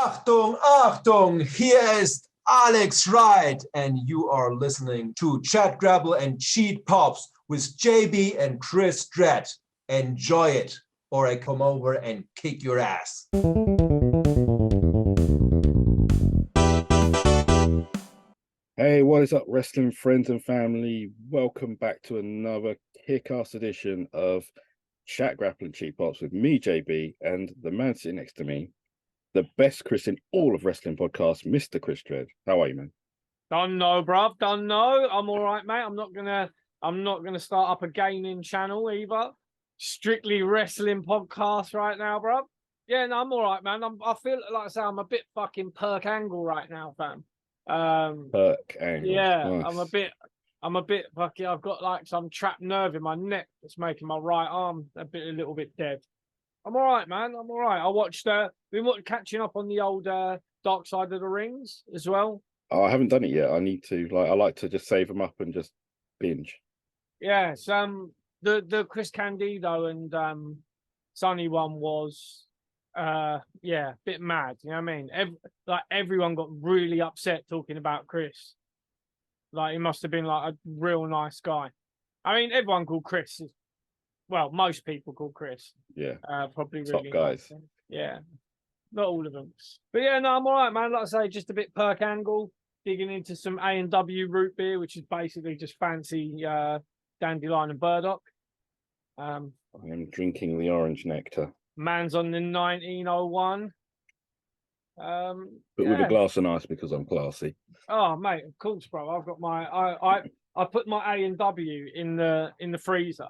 Achtung, Achtung, hier ist Alex Wright, and you are listening to Chat Grapple and Cheat Pops with JB and Chris Dredd. Enjoy it, or I come over and kick your ass. Hey, what is up, wrestling friends and family? Welcome back to another kick-ass edition of Chat Grapple and Cheat Pops with me, JB, and the man sitting next to me, the best Chris in all of wrestling podcasts, Mr. Chris Dredd. How are you, man? Don't know, bruv. Don't know. I'm all right, mate. I'm not gonna start up a gaming channel either. Strictly wrestling podcast right now, bruv. Yeah, no, I'm all right, man. I feel like I say I'm a bit fucking perk angle right now, fam. Perk angle. Yeah, nice. I'm a bit fucking. I've got like some trapped nerve in my neck that's making my right arm a little bit dead. I'm all right, man. I'm all right. I watched. Been catching up on the old Dark Side of the Rings as well. Oh, I haven't done it yet. I need to. I like to just save them up and just binge. Yes. The Chris Candido and Sonny one was, a bit mad. You know what I mean? Everyone got really upset talking about Chris. Like he must have been like a real nice guy. I mean, everyone called Chris. Well, most people call Chris. Yeah. Probably top really guys. Nice. Yeah. Not all of them. But yeah, no, I'm all right, man. Like I say, just a bit perk angle, digging into some A&W root beer, which is basically just fancy dandelion and burdock. I am drinking the orange nectar. Man's on the 1901. But with a glass of ice because I'm classy. Oh, mate, of course, bro. I've got my I put my A&W in the freezer.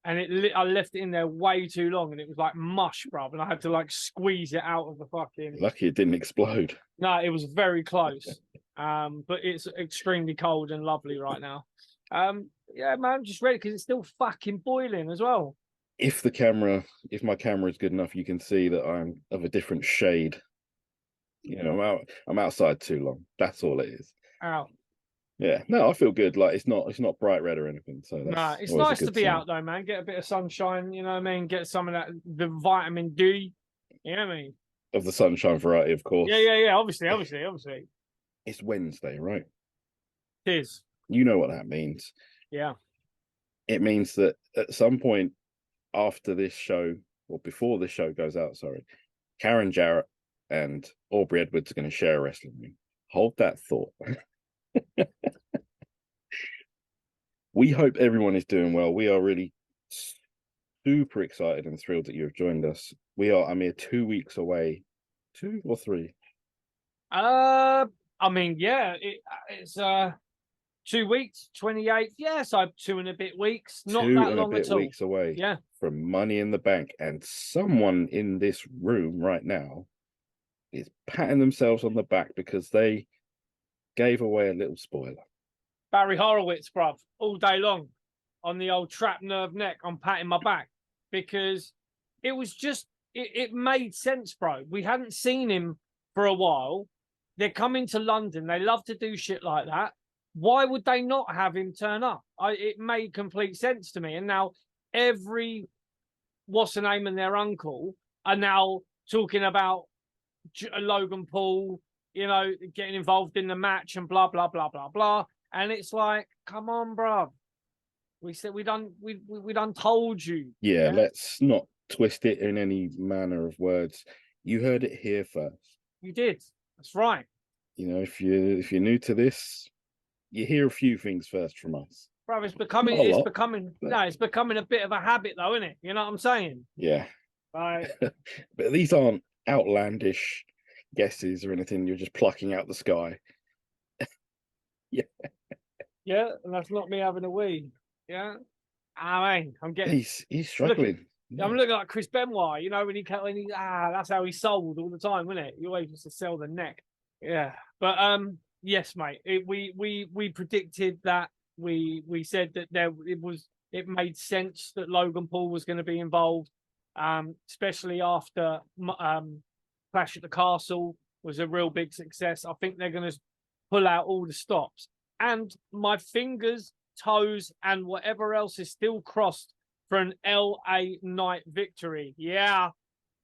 And I left it in there way too long, and it was like mush, bruv. And I had to like squeeze it out of the fucking. Lucky it didn't explode. No, it was very close. But it's extremely cold and lovely right now. Yeah, man, I'm just ready because it's still fucking boiling as well. If my camera is good enough, you can see that I'm of a different shade. You know, I'm outside too long. That's all it is. Ow. Yeah, no, I feel good. Like it's not bright red or anything. So that's it's nice to be out though, man. Get a bit of sunshine. You know what I mean? Get some of the vitamin D. You know what I mean? Of the sunshine variety, of course. Yeah. Obviously. It's Wednesday, right? It is. You know what that means. Yeah. It means that at some point after this show, or before this show goes out, Karen Jarrett and Aubrey Edwards are going to share a wrestling ring. Hold that thought. We hope everyone is doing well. We are really super excited and thrilled that you have joined us. We are a mere 2 weeks away. 2 or 3? I mean, yeah, it's 2 weeks, 28. Yeah, so 2 and a bit weeks. Not that long at all. 2 weeks away. Yeah. From Money in the Bank, and someone in this room right now is patting themselves on the back because they gave away a little spoiler. Barry Horowitz, bruv, all day long on the old trap nerve neck. I'm patting my back because it was just, it made sense, bro. We hadn't seen him for a while. They're coming to London. They love to do shit like that. Why would they not have him turn up? It made complete sense to me. And now what's the name and their uncle are now talking about Logan Paul, you know, getting involved in the match and blah, blah, blah, blah, blah. And it's like, come on, bro. We said we done told you. Yeah, let's not twist it in any manner of words. You heard it here first. You did. That's right. You know, if you're new to this, you hear a few things first from us. Bro, it's becoming a bit of a habit though, isn't it? You know what I'm saying? Yeah. Right. But these aren't outlandish guesses or anything you're just plucking out the sky. Yeah, and that's not me having a wee. Yeah, I mean, I'm getting. He's struggling. I'm looking like Chris Benoit. You know when that's how he sold all the time, wasn't it? He always used to sell the neck. Yeah, but yes, mate. We predicted that. We said that it made sense that Logan Paul was going to be involved, especially after Clash at the Castle was a real big success. I think they're going to pull out all the stops. And my fingers, toes, and whatever else is still crossed for an LA Knight victory. Yeah.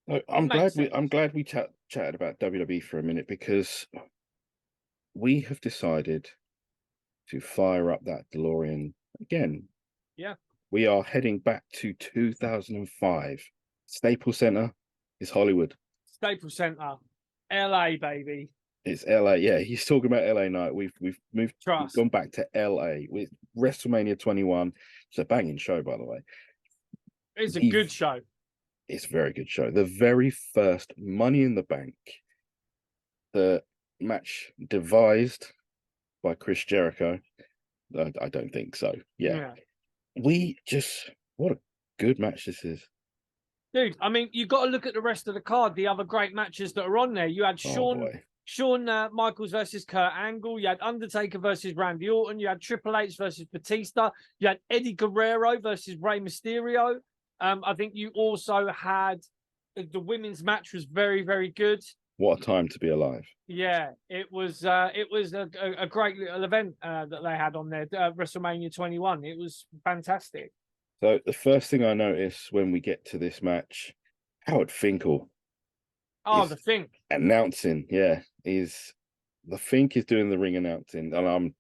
I'm glad Makes sense. we chatted about WWE for a minute, because we have decided to fire up that DeLorean again. Yeah. We are heading back to 2005. Staples Center is Hollywood. Staples Center, LA, baby. It's LA. Yeah, he's talking about LA night. We've moved. We've Trust. gone back to LA with WrestleMania 21. It's a banging show, by the way. It's a good show. It's a very good show. The very first Money in the Bank, the match devised by Chris Jericho. I don't think so. Yeah. What a good match this is. Dude, I mean, you've got to look at the rest of the card, the other great matches that are on there. You had Shawn Michaels versus Kurt Angle. You had Undertaker versus Randy Orton. You had Triple H versus Batista. You had Eddie Guerrero versus Rey Mysterio. I think you also had the women's match was very, very good. What a time to be alive. Yeah, it was a great little event that they had on there, WrestleMania 21. It was fantastic. So the first thing I notice when we get to this match, Howard Finkel. Oh, the Fink. Announcing, yeah. The Fink is doing the ring announcing, and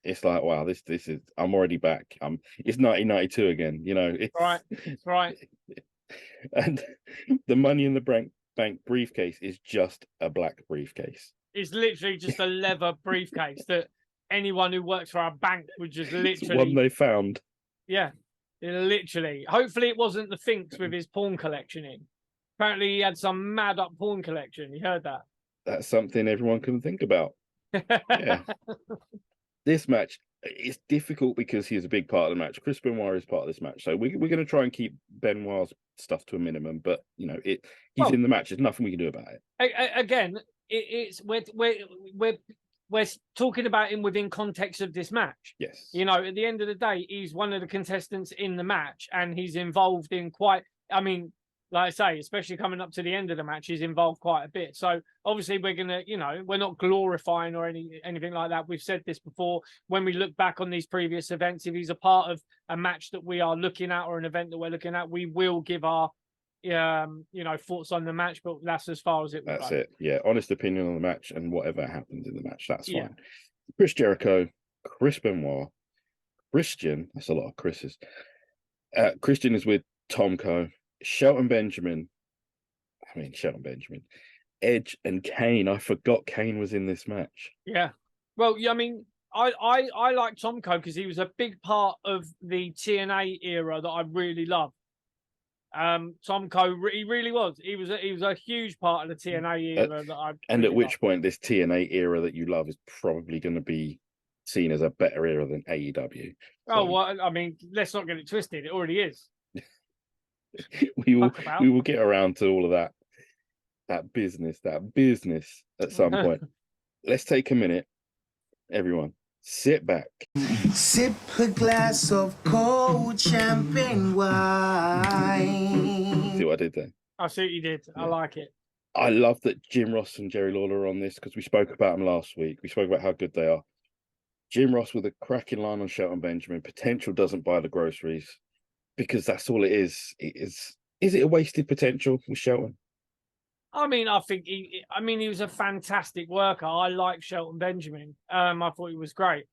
it's like, wow, this is, I'm already back. It's 1992 again, you know. It's right. And the Money in the Bank briefcase is just a black briefcase. It's literally just a leather briefcase that anyone who works for a bank would just literally. It's one they found. Yeah, literally. Hopefully, it wasn't the Finks with his porn collection in. Apparently, he had some mad up porn collection. You heard that? That's something everyone can think about. Yeah. This match is difficult because he's a big part of the match. Chris Benoit is part of this match, so we're going to try and keep Benoit's stuff to a minimum. But you know, he's in the match. There's nothing we can do about it. Again, we're talking about him within context of this match. Yes. You know, at the end of the day, he's one of the contestants in the match, and he's involved in quite. I mean, like I say, especially coming up to the end of the match, he's involved quite a bit. So obviously we're going to, you know, we're not glorifying or anything like that. We've said this before. When we look back on these previous events, if he's a part of a match that we are looking at or an event that we're looking at, we will give our, thoughts on the match, but that's as far as it will go. That's it. Yeah. Honest opinion on the match and whatever happens in the match. That's fine. Yeah. Chris Jericho, Chris Benoit, Christian. That's a lot of Chris's. Christian is with Tomko. Shelton Benjamin, Edge and Kane. I forgot Kane was in this match. Yeah. Well, I mean, I like Tomko because he was a big part of the TNA era that I really loved. Tomko, he really was. He was a huge part of the TNA era that I. And really at which loved. point, this TNA era that you love is probably going to be seen as a better era than AEW. Oh well, I mean, let's not get it twisted. It already is. we will get around to all of that business at some point. Let's take a minute, everyone. Sit back. Sip a glass of cold champagne wine. See what I did there? I see what you did. Yeah. I like it. I love that Jim Ross and Jerry Lawler are on this because we spoke about them last week. We spoke about how good they are. Jim Ross with a cracking line on Shelton Benjamin. Potential doesn't buy the groceries. Because that's all it is. Is it a wasted potential with Shelton? I mean, I think he was a fantastic worker. I like Shelton Benjamin. I thought he was great.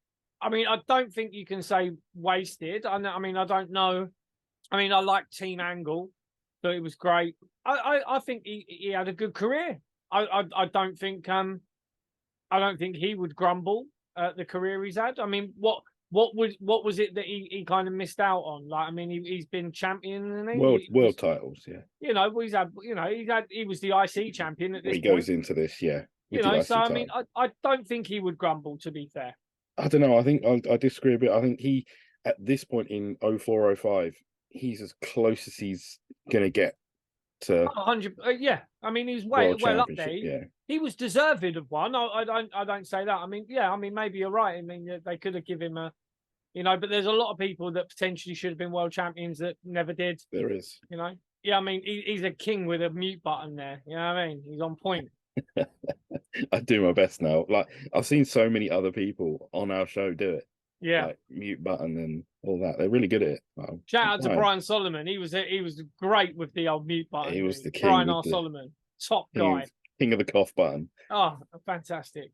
I mean, I don't think you can say wasted. I mean, I don't know. I mean, I like Team Angle, so it was great. I think he had a good career. I don't think he would grumble at the career he's had. I mean, what was it that he kind of missed out on? Like, I mean, he's been champion, and world titles, yeah. You know, he was the IC champion at this point. He goes into this, yeah. You know, so I mean, I don't think he would grumble. To be fair, I don't know. I think I disagree a bit. I think he, at this point in 04-05, he's as close as he's gonna get to 100. Yeah, I mean, he's well up there. Yeah. He was deserving of one. I don't say that. I mean, yeah, I mean, maybe you're right. I mean, they could have given him a, you know, but there's a lot of people that potentially should have been world champions that never did. There is. You know, yeah, I mean, he's a king with a mute button there. You know what I mean? He's on point. I do my best now. Like, I've seen so many other people on our show do it. Yeah. Like, mute button, and all that. They're really good at it. Shout out to Brian Solomon. He was great with the old mute button. He was the king. Brian R. Solomon, top guy. King of the cough button. Oh, fantastic.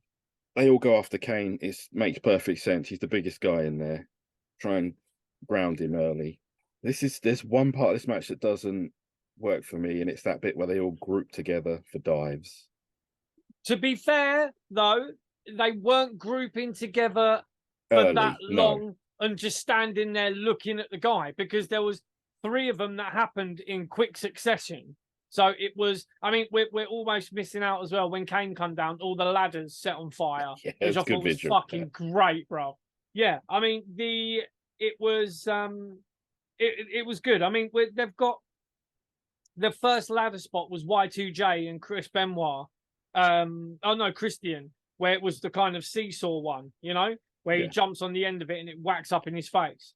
They all go after Kane. It makes perfect sense. He's the biggest guy in there. Try and ground him early. There's one part of this match that doesn't work for me, and it's that bit where they all group together for dives. To be fair, though, they weren't grouping together for that long and just standing there looking at the guy, because there was 3 of them that happened in quick succession. So it was, I mean, we're almost missing out as well when Kane come down, all the ladders set on fire, which I thought was fucking great, bro. Yeah, I mean, it was good. I mean, they've got the first ladder spot was Y2J and Chris Benoit. Christian, where it was the kind of seesaw one, you know, where he jumps on the end of it and it whacks up in his face,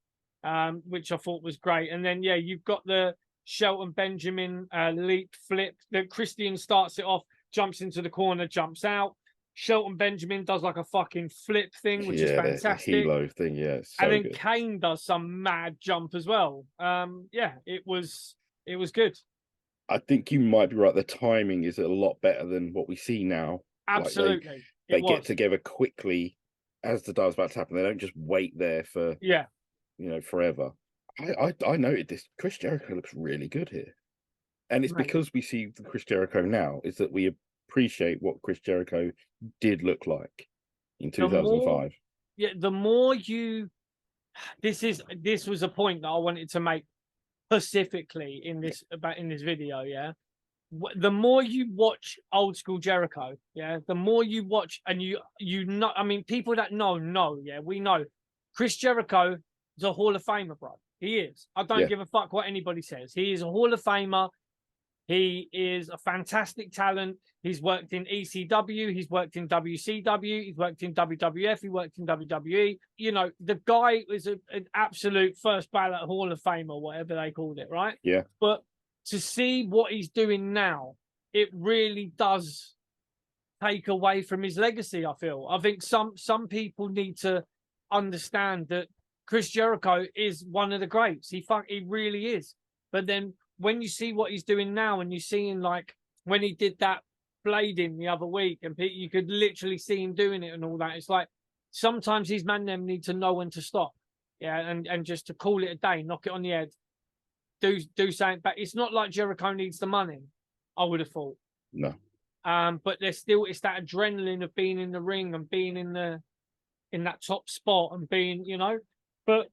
which I thought was great. And then, you've got the Shelton Benjamin leap flip. The Christian starts it off, jumps into the corner, jumps out. Shelton Benjamin does like a fucking flip thing, which is fantastic. Hilo thing, so and then good. Kane does some mad jump as well. It was good. I think you might be right. The timing is a lot better than what we see now. Absolutely. Like they get together quickly as the dive's about to happen. They don't just wait there for forever. I noted this. Chris Jericho looks really good here. And it's because we see the Chris Jericho now, is that we appreciate what Chris Jericho did look like in 2005. The more you... This was a point that I wanted to make specifically in this video, the more you watch old school Jericho, the more you watch, and you know, I mean, people that know, we know Chris Jericho is a Hall of Famer, bro. He is. I don't give a fuck what anybody says. He is a Hall of Famer. He is a fantastic talent. He's worked in ECW. He's worked in WCW. He's worked in WWF. He worked in WWE. You know, the guy is an absolute first ballot Hall of Famer, whatever they called it, right? Yeah. But to see what he's doing now, it really does take away from his legacy, I feel. I think some people need to understand that Chris Jericho is one of the greats. He really is. But then when you see what he's doing now, and you're seeing like when he did that blading the other week, and you could literally see him doing it and all that, it's like sometimes these men them need to know when to stop, and just to call it a day, knock it on the head, do something. But it's not like Jericho needs the money, I would have thought. No. But it's that adrenaline of being in the ring and being in that top spot and being, you know. But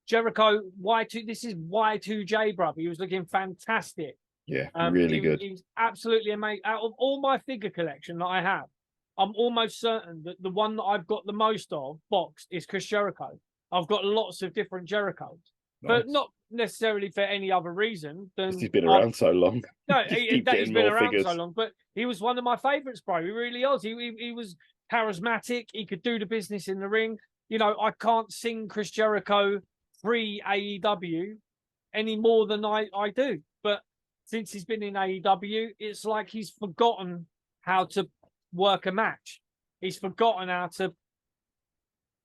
Jericho, this is Y2J, brother. He was looking fantastic. Yeah, really good. He's absolutely amazing. Out of all my figure collection that I have, I'm almost certain that the one that I've got the most of boxed is Chris Jericho. I've got lots of different Jerichos, but not necessarily for any other reason than he's been around so long. No, he's been around so long, but he was one of my favourites, bro. He really was. He was charismatic. He could do the business in the ring. You know, I can't sing Chris Jericho pre-AEW any more than I do. But since he's been in AEW, it's like he's forgotten how to work a match. He's forgotten how to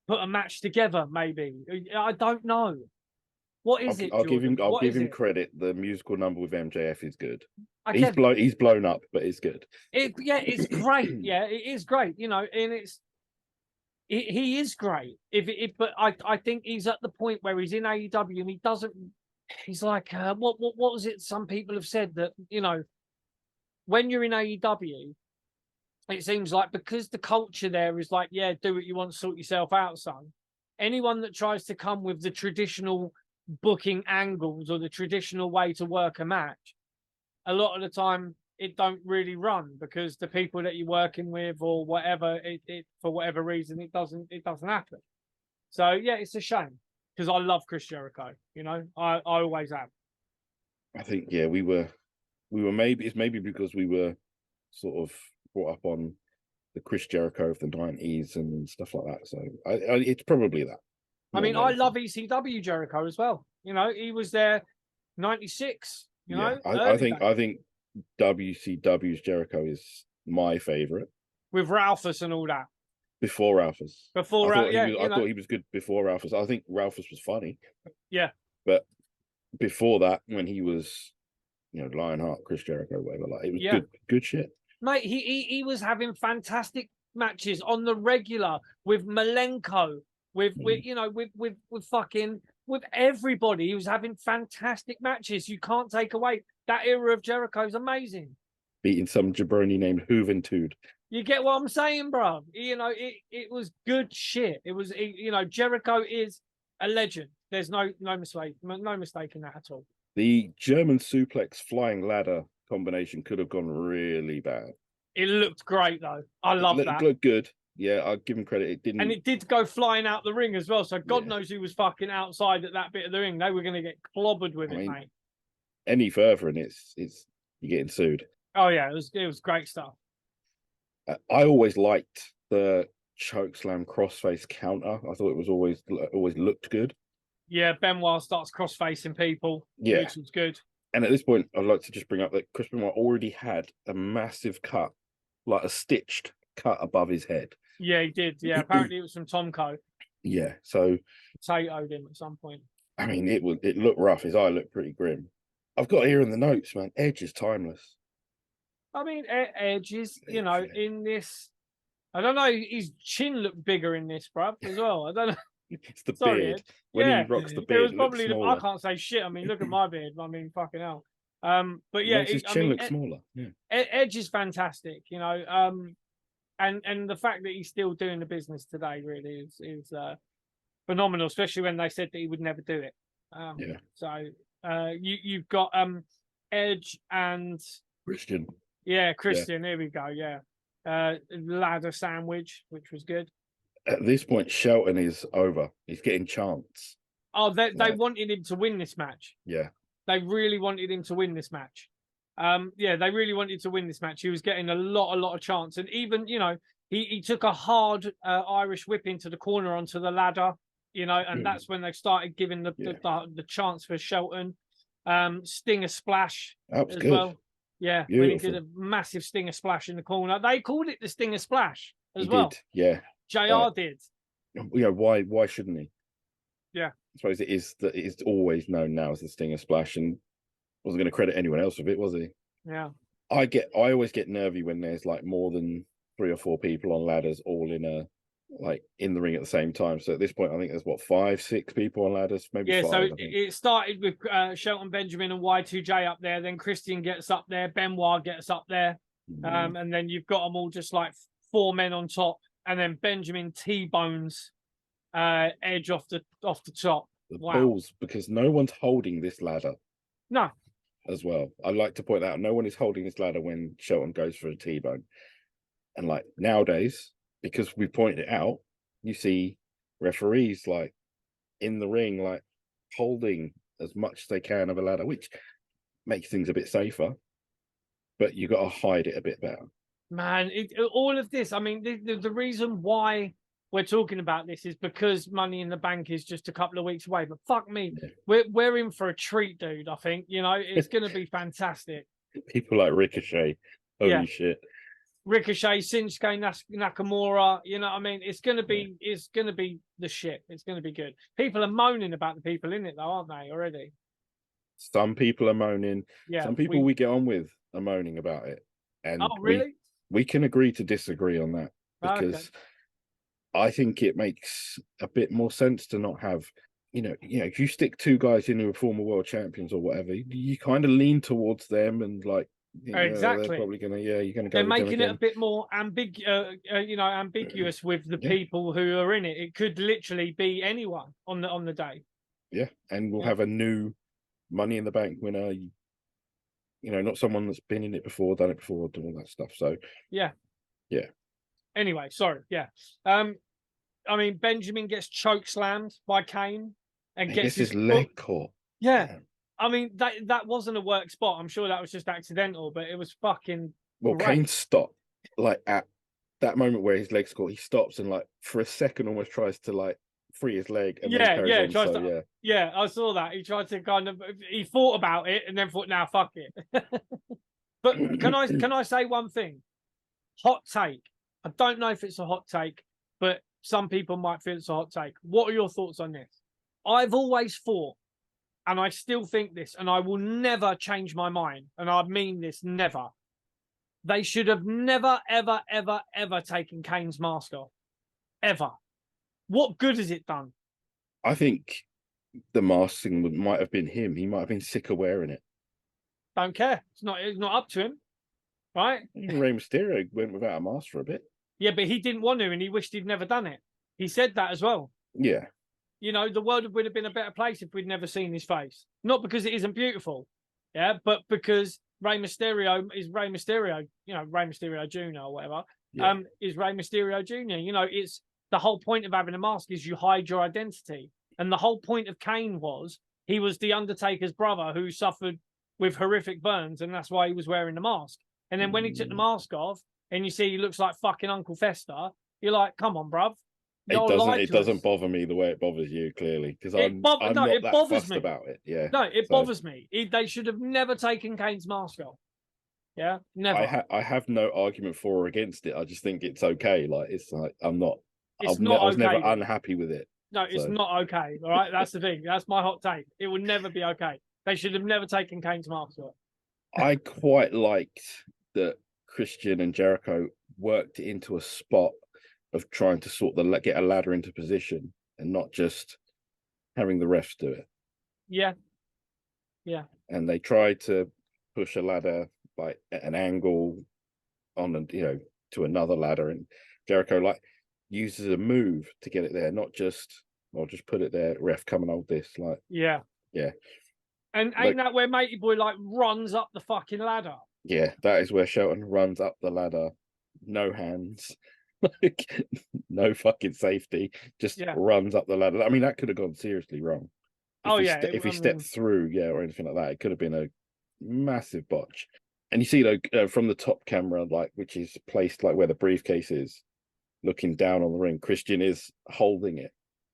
put a match together, maybe. I don't know. What is it? I'll give him credit. The musical number with MJF is good. He's blown up, but it's good. It's great. Yeah, it is great. You know, and he is great. But I think he's at the point where he's in AEW and he doesn't. He's like, what was it? Some people have said that, you know, when you're in AEW, it seems like because the culture there is like, do what you want, sort yourself out, son. Anyone that tries to come with the traditional booking angles or the traditional way to work a match, a lot of the time it don't really run because the people that you're working with or whatever, it for whatever reason it doesn't happen. So it's a shame because I love Chris Jericho. You know, I always have. I think we were maybe because we were sort of brought up on the Chris Jericho of the 90s and stuff like that. So it's probably that. I mean, I love ECW Jericho as well. You know, he was there 96. You know, I think WCW's Jericho is my favorite with Ralphus and all that. before Ralphus. Before, I thought he was good before Ralphus. I think Ralphus was funny. Yeah. But before that, when he was, Lionheart, Chris Jericho, whatever, like it was good shit. Mate, he was having fantastic matches on the regular with Malenko, with fucking with everybody. He was having fantastic matches. You can't take away that era of Jericho's amazing. Beating some jabroni named Juventud. You get what I'm saying, bro? It was good shit. It was, Jericho is a legend. There's no mistake in that at all. The German suplex flying ladder combination could have gone really bad. It looked great though. I love that. It looked good. Yeah, I'll give him credit. It didn't, and it did go flying out the ring as well. So God knows who was fucking outside at that bit of the ring. They were going to get clobbered with it, mate. Any further, and it's you're getting sued. Oh yeah, it was great stuff. I always liked the chokeslam crossface counter. I thought it was always looked good. Yeah, Benoit starts cross-facing people, which was good. And at this point, I'd like to just bring up that Chris Benoit already had a massive cut, like a stitched cut above his head. Yeah, he did. Yeah, apparently it was from Tomko. Yeah, so potatoed him at some point. I mean, it looked rough. His eye looked pretty grim. I've got here in the notes, man. Edge is timeless. I mean, Edge is, in this. I don't know. His chin looked bigger in this, bruv, as well. I don't know. It's the beard. When he rocks the beard, it was probably. I can't say shit. I mean, look at my beard. I mean, fucking hell. But yeah, his chin looks smaller. Yeah, Edge is fantastic. And the fact that he's still doing the business today really is phenomenal. Especially when they said that he would never do it. So you've got Edge and Christian. Yeah, Christian. Here we go. Yeah, ladder sandwich, which was good. At this point, Shelton is over. He's getting chance. Oh, they wanted him to win this match. Yeah. They really wanted him to win this match. They really wanted to win this match. He was getting a lot of chance. And even, he took a hard Irish whip into the corner onto the ladder, and that's when they started giving the chance for Shelton. Stinger splash that was as good. well. Yeah, beautiful. When he did a massive Stinger splash in the corner. They called it the Stinger splash as he well. Did. Yeah. JR did. Yeah, why shouldn't he? Yeah. I suppose it is always known now as the Stinger splash, and wasn't going to credit anyone else with it, was he? Yeah. I always get nervy when there's like more than 3 or 4 people on ladders all in the ring at the same time. So at this point, I think there's 5, 6 people on ladders, maybe 5. So it started with Shelton Benjamin and Y2J up there. Then Christian gets up there, Benoit gets up there, and then you've got them all just like 4 men on top, and then Benjamin T-bones Edge off the top. The balls, because no one's holding this ladder. No. As well, I'd like to point out, no one is holding this ladder when Shelton goes for a T-bone. And like nowadays, because we pointed it out, you see referees like in the ring, like holding as much as they can of a ladder, which makes things a bit safer, but you got to hide it a bit better. Man, all of this, I mean, the reason why we're talking about this is because Money in the Bank is just a couple of weeks away. But fuck me, we're in for a treat, dude. I think it's going to be fantastic. People like Ricochet, holy shit! Ricochet, Shinsuke Nakamura. You know what I mean? It's going to be the shit. It's going to be good. People are moaning about the people in it, though, aren't they? Already. Some people are moaning. Yeah. Some people we get on with are moaning about it, and really? We can agree to disagree on that because. Okay. I think it makes a bit more sense to not have, if you stick 2 guys in who are former world champions or whatever, you kind of lean towards them and like, exactly. They're probably gonna, you're gonna go. They're making it a bit more ambiguous with the people who are in it. It could literally be anyone on the day. Yeah, and we'll have a new Money in the Bank winner. Not someone that's been in it before, done it before, done all that stuff. So yeah. Anyway, sorry. Yeah. I mean, Benjamin gets choke slammed by Kane and gets his leg caught. Yeah. Man. I mean, that wasn't a work spot. I'm sure that was just accidental, but it was fucking. Well, great. Kane stopped like at that moment where his leg's caught. He stops and like for a second almost tries to like free his leg. And yeah, I saw that. He tried to he thought about it and then thought, "Now, fuck it." But can I say one thing? Hot take. I don't know if it's a hot take, but some people might feel it's a hot take. What are your thoughts on this? I've always thought, and I still think this, and I will never change my mind, and I mean this, never. They should have never, ever, ever, ever taken Kane's mask off. Ever. What good has it done? I think the mask thing might have been him. He might have been sick of wearing it. Don't care. It's not up to him, right? Even Rey Mysterio went without a mask for a bit. Yeah, but he didn't want to, and he wished he'd never done it. He said that as well. Yeah. You know, the world would have been a better place if we'd never seen his face. Not because it isn't beautiful, yeah, but because Rey Mysterio is Rey Mysterio. You know, Rey Mysterio Jr. or whatever. Yeah. Is Rey Mysterio Jr. You know, it's the whole point of having a mask is you hide your identity, and the whole point of Kane was he was the Undertaker's brother who suffered with horrific burns, and that's why he was wearing the mask. And then when he took the mask off, and you see he looks like fucking Uncle Fester, you're like, come on, bruv. It doesn't bother me the way it bothers you, clearly, because I'm not that fussed about it. Yeah. No, it bothers me. They should have never taken Kane's mask off. Yeah, never. I have no argument for or against it. I just think it's okay. Like, it's like I was never unhappy with it. No, it's not okay. All right, that's the thing. That's my hot take. It would never be okay. They should have never taken Kane's mask off. I quite liked that Christian and Jericho worked into a spot of trying to get a ladder into position and not just having the refs do it. Yeah. Yeah. And they tried to push a ladder like at an angle on, to another ladder, and Jericho like uses a move to get it there, not just, I'll just put it there, ref, come and hold this. Like, yeah. And ain't that where Matey Boy like runs up the fucking ladder? Yeah, that is where Shelton runs up the ladder, no hands, like no fucking safety, just runs up the ladder. I mean, that could have gone seriously wrong. If he stepped through, or anything like that, it could have been a massive botch. And you see, from the top camera, like, which is placed like where the briefcase is, looking down on the ring, Christian is holding it.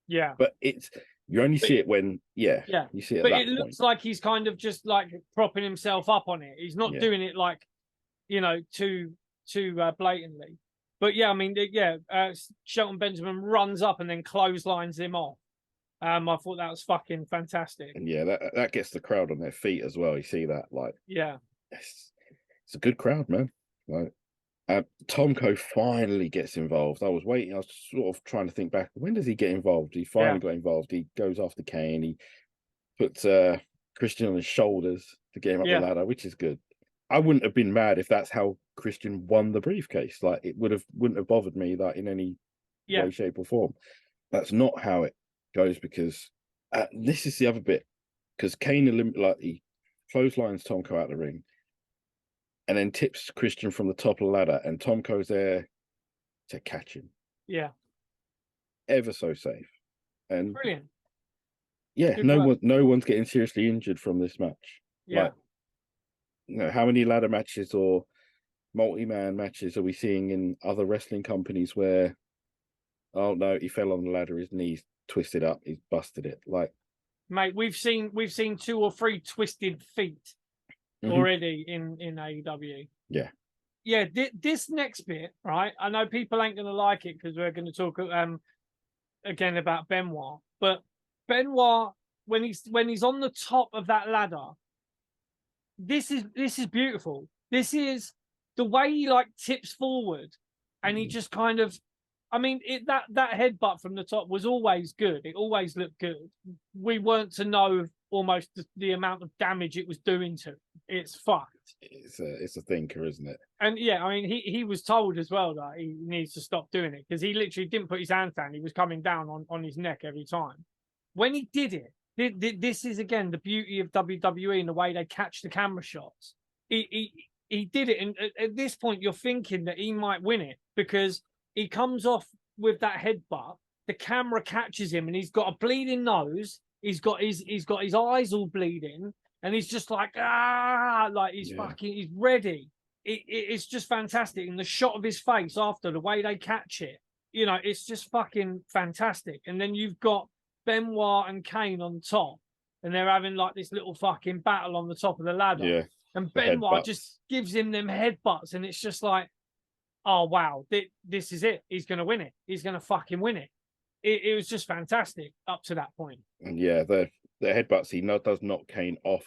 Yeah, but you only see it when, you see it. But it looks like he's kind of just like propping himself up on it. He's not doing it like, too blatantly. But yeah, I mean, Shelton Benjamin runs up and then clotheslines him off. I thought that was fucking fantastic. And that gets the crowd on their feet as well. You see that, like, it's a good crowd, man. Like, Tomko finally gets involved. I was sort of trying to think back. When does he get involved? He finally got involved. He goes after Kane. He puts Christian on his shoulders to get him up the ladder, which is good. I wouldn't have been mad if that's how Christian won the briefcase. Like, it wouldn't have bothered me that in any way, shape, or form. That's not how it goes, because this is the other bit. Because Kane he clotheslines Tomko out the ring, and then tips Christian from the top of the ladder, and Tomko's there to catch him. Yeah. Ever so safe. And brilliant. Yeah, no one's getting seriously injured from this match. Yeah. Like, how many ladder matches or multi-man matches are we seeing in other wrestling companies where, oh no, he fell on the ladder, his knees twisted up, he's busted it. Like, mate, we've seen 2 or 3 twisted feet already in AEW. Yeah. This next bit, right? I know people ain't going to like it because we're going to talk again about Benoit, but Benoit, when he's on the top of that ladder, this is beautiful. This is the way he like tips forward, and he just kind of, I mean, that headbutt from the top was always good. It always looked good. We weren't to know almost the amount of damage it was doing to him. It's fucked. It's a thinker, isn't it? And yeah, I mean, he was told as well that he needs to stop doing it, because he literally didn't put his hands down. He was coming down on his neck every time. When he did it, this is again the beauty of WWE and the way they catch the camera shots. He did it, and at this point you're thinking that he might win it, because he comes off with that headbutt. The camera catches him, and he's got a bleeding nose. He's got his eyes all bleeding, and he's just like he's ready. It's just fantastic, and the shot of his face after, the way they catch it, it's just fucking fantastic. And then you've got Benoit and Kane on top, and they're having like this little fucking battle on the top of the ladder. Yeah. And Benoit just gives him them headbutts, and it's just like, oh wow, this is it. He's going to win it. He's going to fucking win it. It was just fantastic up to that point. And yeah, the headbutts, he does knock Kane off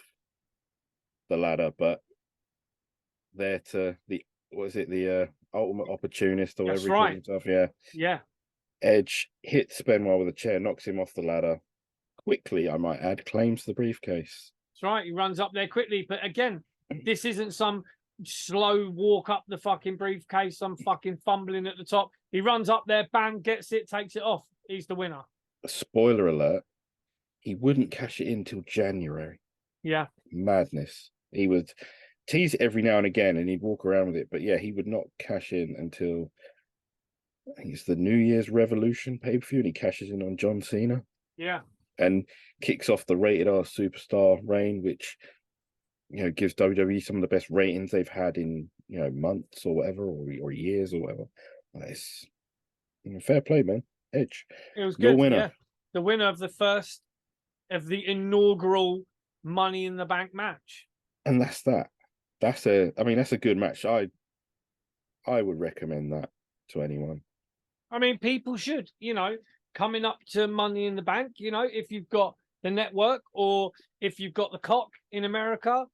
the ladder, but there to the ultimate opportunist or That's whatever he right. calls himself. Yeah. Yeah. Edge hits Benoit with a chair, knocks him off the ladder. Quickly, I might add, claims the briefcase. That's right. He runs up there quickly. But again, this isn't some slow walk up the fucking briefcase, some fucking fumbling at the top. He runs up there, bang, gets it, takes it off. He's the winner. Spoiler alert, he wouldn't cash it in till January. Yeah. Madness. He would tease it every now and again and he'd walk around with it. But yeah, he would not cash in until, I think it's the New Year's Revolution pay-per-view, and he cashes in on John Cena. Yeah. And kicks off the Rated R Superstar reign, which, you know, gives WWE some of the best ratings they've had in, you know, months or whatever, or years or whatever. It's, you know, fair play, man. Edge. It was Your good. winner. Yeah. The winner of the inaugural Money in the Bank match. And that's that. That's a good match. I would recommend that to anyone. I mean, people should, you know, coming up to Money in the Bank, you know, if you've got the network or if you've got the cock in America,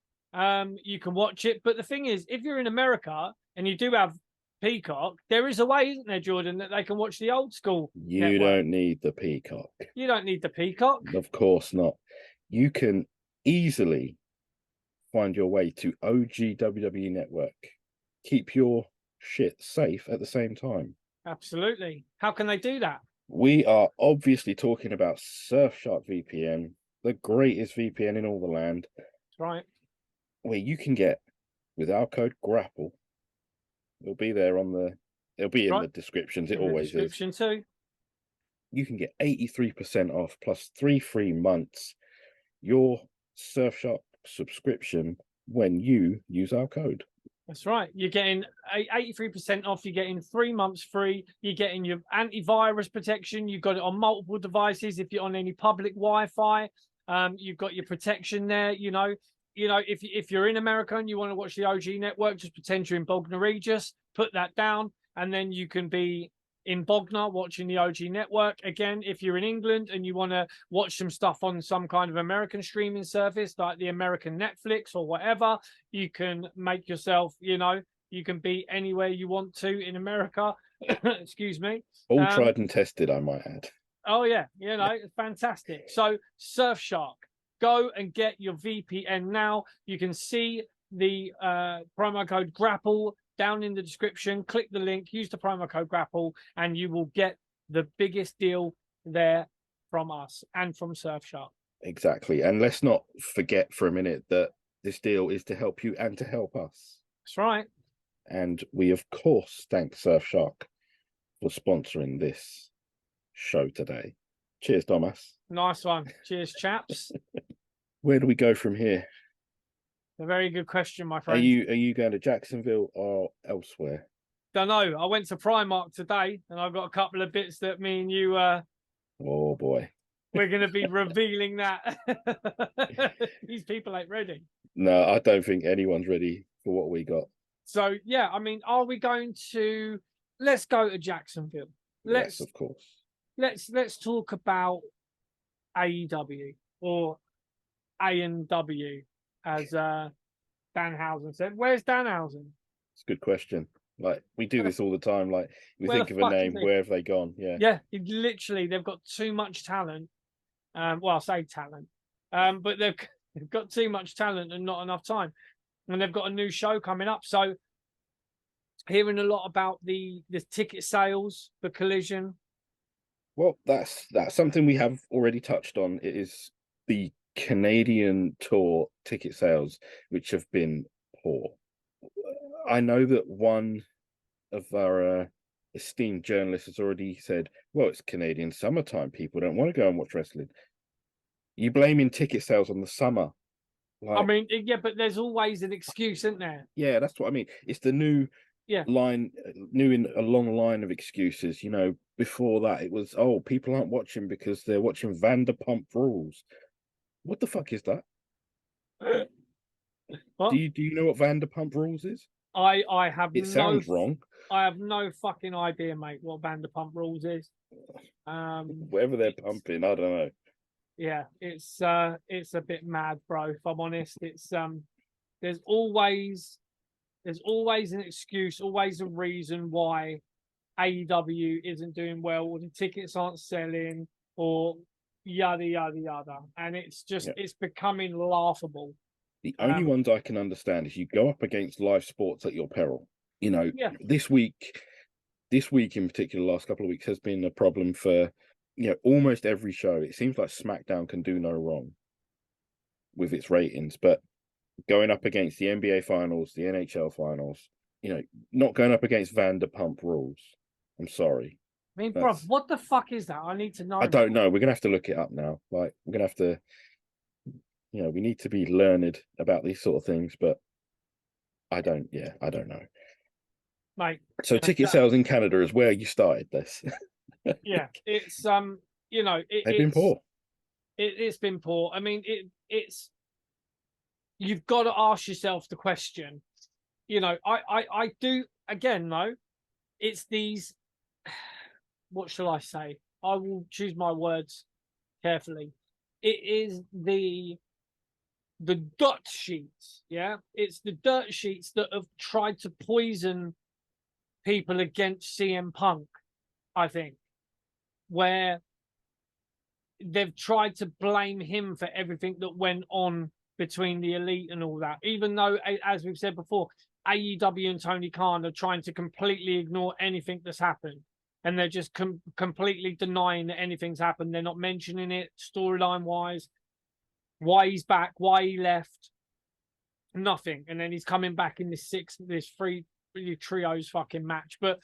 you can watch it. But the thing is, if you're in America and you do have Peacock, there is a way, isn't there, Jordan, that they can watch the old school You network. don't need the Peacock. You don't need the Peacock. Of course not. You can easily find your way to OG WWE Network. Keep your shit safe at the same time. Absolutely. How can they do that? We are obviously talking about Surfshark VPN, the greatest VPN in all the land. That's right. Where you can get, with our code GRAPPLE, it'll be there it'll be in the descriptions. It always is. Description too. You can get 83% off plus 3 free months your Surfshark subscription when you use our code. That's right. You're getting 83% off. You're getting 3 months free. You're getting your antivirus protection. You've got it on multiple devices. If you're on any public Wi-Fi, you've got your protection there. You know, if you're in America and you want to watch the OG network, just pretend you're in Bognor Regis, put that down, and then you can be in Bognor watching the OG network. Again, if you're in England and you want to watch some stuff on some kind of American streaming service like the American Netflix or whatever, you can make yourself, you know, you can be anywhere you want to in America. Excuse me. All tried and tested, I might add. Oh yeah, you know, it's fantastic. So Surfshark, go and get your VPN now. You can see the promo code GRAPPLE down in the description. Click the link, use the promo code GRAPPLE, and you will get the biggest deal there from us and from Surfshark. Exactly. And let's not forget for a minute that this deal is to help you and to help us. That's right. And we, of course, thank Surfshark for sponsoring this show today. Cheers, Thomas. Nice one. Cheers, chaps. Where do we go from here? A very good question, my friend. Are you going to Jacksonville or elsewhere? Don't know. I went to Primark today, and I've got a couple of bits that me and you. Oh boy, we're going to be revealing that. These people ain't ready. No, I don't think anyone's ready for what we got. So yeah, I mean, are we going to? Let's go to Jacksonville. Yes, of course. Let's talk about AEW or A&W, as Danhausen said. Where's Danhausen? It's a good question. Like, we do this all the time. Like, we Where think of a name, where have they gone? Yeah. Yeah, literally, they've got too much talent. Well, I say talent, but they've got too much talent and not enough time. And they've got a new show coming up. So, hearing a lot about the ticket sales for Collision. Well, that's something we have already touched on. It is the Canadian tour ticket sales, which have been poor. I know that one of our esteemed journalists has already said, well, it's Canadian summertime. People don't want to go and watch wrestling. You blaming ticket sales on the summer. Like, I mean, yeah, but there's always an excuse, isn't there? Yeah, that's what I mean. It's the new line, new in a long line of excuses. You know, before that, it was, oh, people aren't watching because they're watching Vanderpump Rules. What the fuck is that? What? Do you know what Vanderpump Rules is? I have It sounds wrong. I have no fucking idea, mate, what Vanderpump Rules is. Whatever they're pumping, I don't know. Yeah, it's a bit mad, bro. If I'm honest, it's there's always an excuse, always a reason why AEW isn't doing well, or the tickets aren't selling, or yada yada yada, and it's just it's becoming laughable. The only ones I can understand is you go up against live sports at your peril. You know, Yeah. this week in particular, last couple of weeks has been a problem for, you know, almost every show. It seems like SmackDown can do no wrong with its ratings, but going up against the NBA finals, the NHL finals, you know, not going up against Vanderpump Rules. I'm sorry. I mean, bro, what the fuck is that? I need to know. I don't know. We're gonna have to look it up now. Like, we're gonna have to, you know, we need to be learned about these sort of things, but I don't know. Mate. So ticket sales in Canada is where you started this. Yeah, it's you know, they've been poor. It's been poor. I mean, it's you've got to ask yourself the question. You know, I do again though. It's these. What shall I say? I will choose my words carefully. It is the dirt sheets. Yeah, it's the dirt sheets that have tried to poison people against CM Punk. I think where they've tried to blame him for everything that went on between the elite and all that, even though, as we've said before, AEW and Tony Khan are trying to completely ignore anything that's happened. And they're just completely denying that anything's happened. They're not mentioning it storyline-wise, why he's back, why he left, nothing. And then he's coming back in this three trios fucking match. But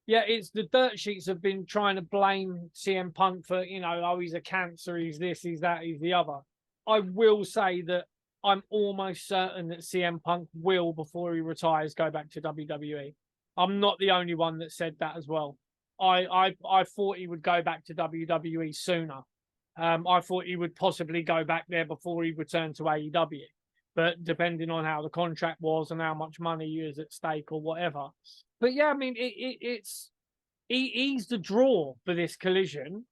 yeah, it's the dirt sheets have been trying to blame CM Punk for, you know, oh, he's a cancer, he's this, he's that, he's the other. I will say that I'm almost certain that CM Punk will, before he retires, go back to WWE. I'm not the only one that said that as well. I thought he would go back to WWE sooner. I thought he would possibly go back there before he returned to AEW. But depending on how the contract was and how much money is at stake or whatever. But yeah, I mean, he's the draw for this collision.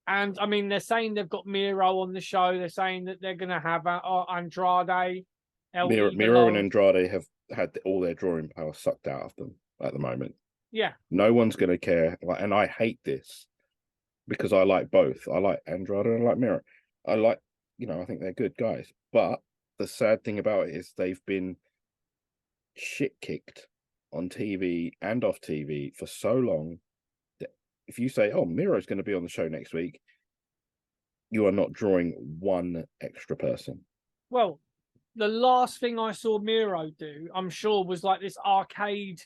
And I mean, they're saying they've got Miro on the show. They're saying that they're going to have Andrade. Miro and Andrade have had all their drawing power sucked out of them at the moment. Yeah. No one's going to care. And I hate this because I like both. I like Andrade and I like Miro. I like, you know, I think they're good guys. But the sad thing about it is they've been shit kicked on TV and off TV for so long that if you say, oh, Miro's going to be on the show next week, you are not drawing one extra person. Well, the last thing I saw Miro do, I'm sure, was like this arcade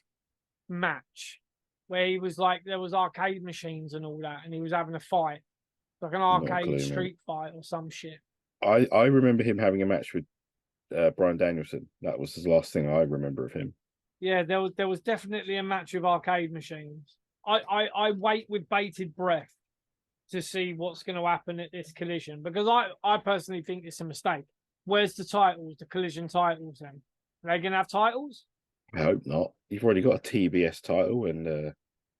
match where he was like, there was arcade machines and all that, and he was having a fight, like an arcade street fight or some shit. I remember him having a match with Bryan Danielson. That was the last thing I remember of him. Yeah, there was definitely a match with arcade machines. I wait with bated breath to see what's going to happen at this collision, because I personally think it's a mistake. Where's the titles, the collision titles then? Are they going to have titles? I hope not. You've already got a TBS title, and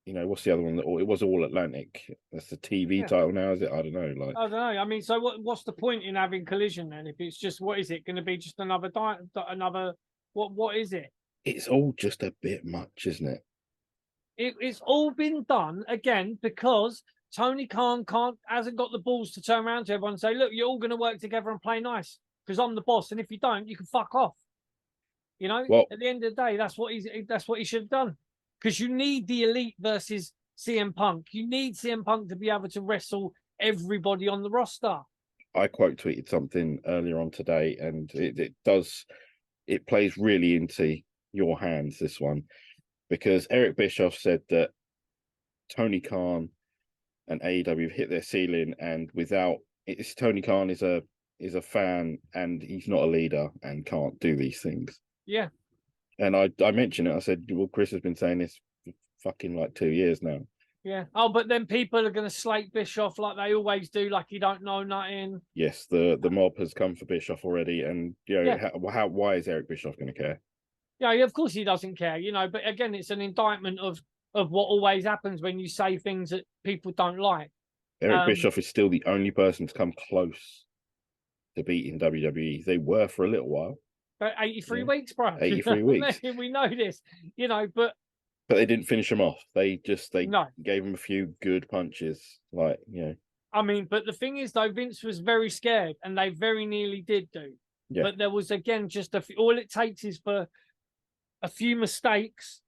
you know, what's the other one? It was All Atlantic. That's the TV title now, is it? I don't know. Like, I don't know. I mean, so what's the point in having collision then? If it's just, what is it going to be? Just another what is it? It's all just a bit much, isn't it? It's all been done again because Tony Khan hasn't got the balls to turn around to everyone and say, look, you're all going to work together and play nice because I'm the boss, and if you don't, you can fuck off. You know, well, at the end of the day, that's what he should have done. Because you need the elite versus CM Punk. You need CM Punk to be able to wrestle everybody on the roster. I quote tweeted something earlier on today, and it plays really into your hands, this one, because Eric Bischoff said that Tony Khan and AEW have hit their ceiling, and Tony Khan is a fan and he's not a leader and can't do these things. Yeah. And I mentioned it. I said, well, Chris has been saying this for fucking like 2 years now. Yeah. Oh, but then people are going to slate Bischoff like they always do, like you don't know nothing. Yes, the mob has come for Bischoff already, and you know why is Eric Bischoff going to care? Yeah, of course he doesn't care, you know. But again, it's an indictment of what always happens when you say things that people don't like. Eric Bischoff is still the only person to come close to beating WWE. They were for a little while. But 83 weeks, bro. 83 weeks. We know this, you know, but they didn't finish him off. They no. gave him a few good punches, like, you know. I mean, but the thing is, though, Vince was very scared, and they very nearly did do. Yeah. But there was, again, just all it takes is for a few mistakes,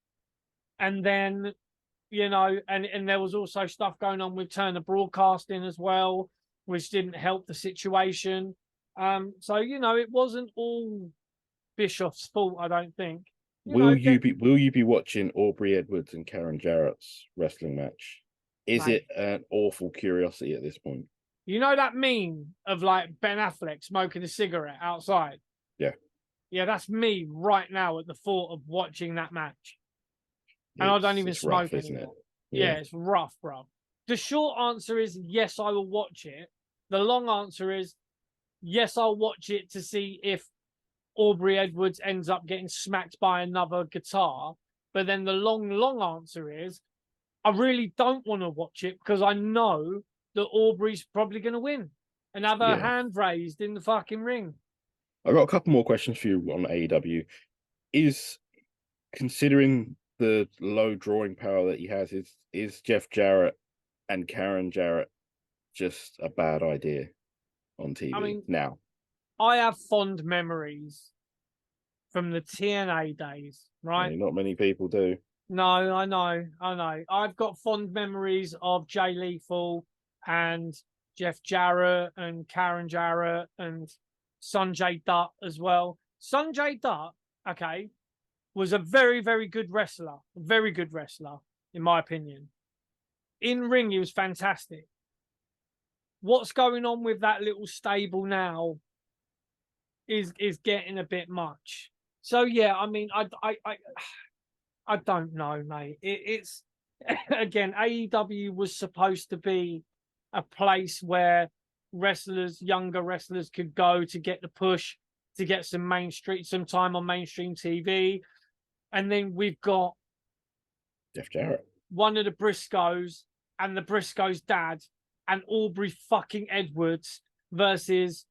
and then, you know, and there was also stuff going on with Turner Broadcasting as well, which didn't help the situation. So, you know, it wasn't all Bischoff's fault, I don't think. Will you be watching Aubrey Edwards and Karen Jarrett's wrestling match? Is it an awful curiosity at this point? You know that meme of like Ben Affleck smoking a cigarette outside? Yeah. Yeah, that's me right now at the thought of watching that match. And I don't even smoke rough, anymore. Yeah, it's rough, bro. The short answer is yes, I will watch it. The long answer is yes, I'll watch it to see if Aubrey Edwards ends up getting smacked by another guitar. But then the long answer is I really don't want to watch it because I know that Aubrey's probably going to win and have her hand raised in the fucking ring. I've got a couple more questions for you on AEW. Is, considering the low drawing power that he has, is Jeff Jarrett and Karen Jarrett just a bad idea on TV now? I have fond memories from the TNA days, right? Not many people do. No, I know. I've got fond memories of Jay Lethal and Jeff Jarrett and Karen Jarrett and Sanjay Dutt as well. Sanjay Dutt, okay, was a very, very good wrestler. Very good wrestler, in my opinion. In ring, he was fantastic. What's going on with that little stable now is getting a bit much. So yeah, I mean, I don't know, mate. It's again, AEW was supposed to be a place where younger wrestlers could go to get the push, to get some time on mainstream TV. And then we've got Jeff Jarrett, one of the Briscoes and the Briscoes' dad and Aubrey fucking Edwards versus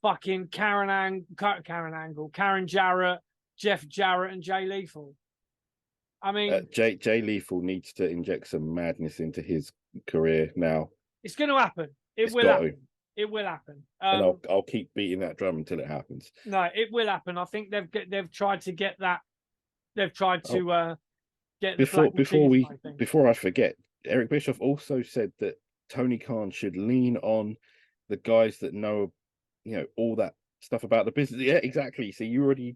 fucking Karen Jarrett, Jeff Jarrett, and Jay Lethal. I mean, Jay Lethal needs to inject some madness into his career now. It's going to happen. It will happen. It will happen. And I'll keep beating that drum until it happens. No, it will happen. I think they've tried to get that. They've tried to get before I forget. Eric Bischoff also said that Tony Khan should lean on the guys that know, all that stuff about the business. Yeah, exactly. So you already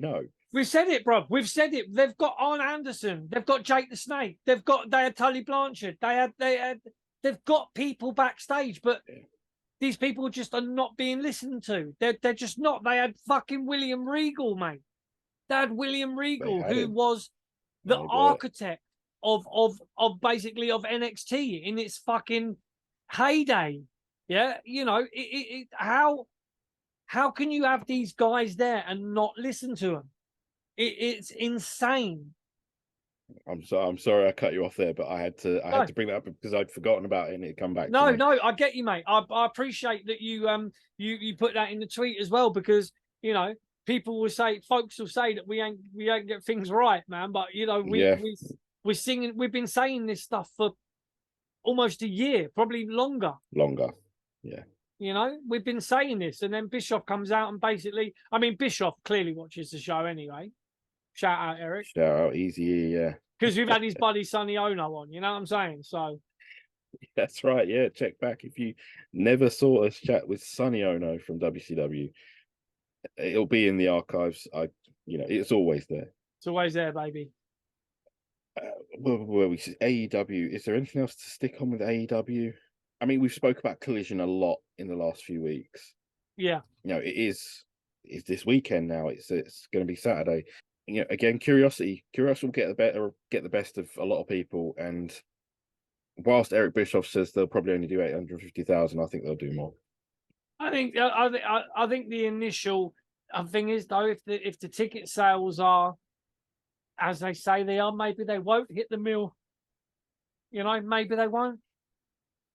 know. We've said it, bro. We've said it. They've got Arn Anderson. They've got Jake the Snake. They had Tully Blanchard. They've got people backstage, but these people just are not being listened to. They're just not. They had fucking William Regal, mate. They had William Regal, who was the architect of basically of NXT in its fucking heyday. Yeah, how can you have these guys there and not listen to them? It's insane. I'm sorry I cut you off there, but I had to bring that up because I'd forgotten about it and it come back. No, I get you, mate. I appreciate that you put that in the tweet as well, because people will say, folks will say that we ain't get things right, man. But we've been saying this stuff for almost a year, probably longer. Yeah. We've been saying this, and then Bischoff comes out and basically, Bischoff clearly watches the show anyway. Shout out, Eric. Shout out, Easy, yeah. Because we've had his buddy Sonny Ono on, you know what I'm saying? So that's right, yeah. Check back if you never saw us chat with Sonny Ono from WCW. It'll be in the archives. It's always there. It's always there, baby. Where we see AEW. Is there anything else to stick on with AEW? We've spoke about Collision a lot in the last few weeks. Yeah. It's this weekend now. It's going to be Saturday. Again, curiosity will get the best of a lot of people. And whilst Eric Bischoff says they'll probably only do 850,000, I think they'll do more. I think the initial thing is, though, if the ticket sales are as they say they are. Maybe they won't hit the mill. You know, maybe they won't.